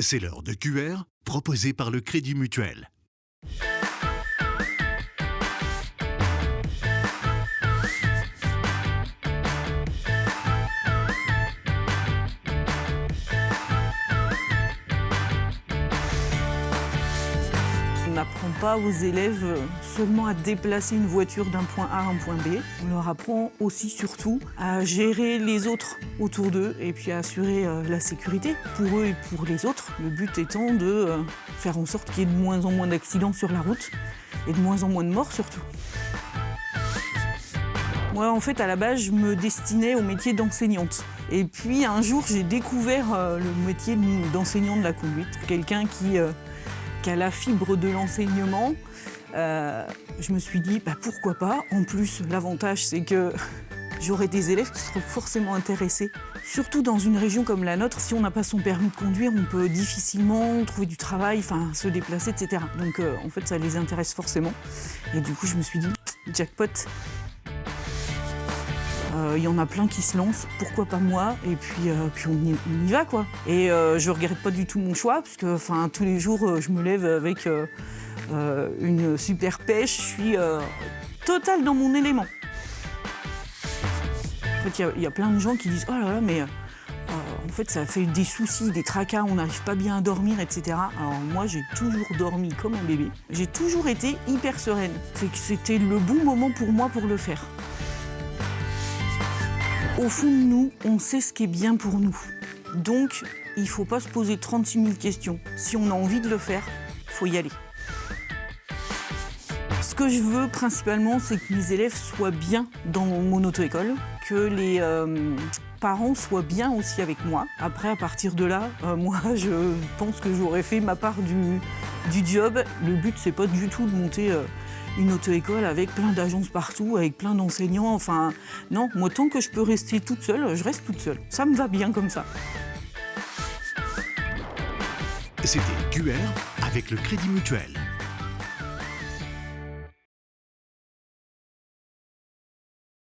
C'est l'heure de QR, proposé par le Crédit Mutuel. On n'apprend pas aux élèves seulement à déplacer une voiture d'un point A à un point B. On leur apprend aussi, surtout, à gérer les autres autour d'eux et puis à assurer la sécurité pour eux et pour les autres. Le but étant de faire en sorte qu'il y ait de moins en moins d'accidents sur la route et de moins en moins de morts surtout. Moi, en fait, à la base, je me destinais au métier d'enseignante. Et puis, un jour, j'ai découvert le métier d'enseignant de la conduite. Quelqu'un qui a la fibre de l'enseignement. Je me suis dit, pourquoi pas. En plus, l'avantage, c'est que j'aurai des élèves qui seront forcément intéressés. Surtout dans une région comme la nôtre, si on n'a pas son permis de conduire, on peut difficilement trouver du travail, se déplacer, etc. Donc, en fait, ça les intéresse forcément. Et du coup, je me suis dit, jackpot. Il y en a plein qui se lancent, pourquoi pas moi, et puis on y va quoi. Et je regrette pas du tout mon choix, parce que tous les jours je me lève avec une super pêche, je suis totale dans mon élément. En fait, il y a plein de gens qui disent oh là là, mais en fait ça fait des soucis, des tracas, on n'arrive pas bien à dormir, etc. Alors moi j'ai toujours dormi comme un bébé, j'ai toujours été hyper sereine. C'est que c'était le bon moment pour moi pour le faire. Au fond de nous, on sait ce qui est bien pour nous. Donc, il ne faut pas se poser 36 000 questions. Si on a envie de le faire, il faut y aller. Ce que je veux principalement, c'est que mes élèves soient bien dans mon auto-école, que les parents soient bien aussi avec moi. Après, à partir de là, moi, je pense que j'aurais fait ma part du job. Le but, c'est pas du tout de monter une auto-école avec plein d'agences partout, avec plein d'enseignants. Non, moi, tant que je peux rester toute seule, je reste toute seule. Ça me va bien comme ça. C'était QR avec le Crédit Mutuel.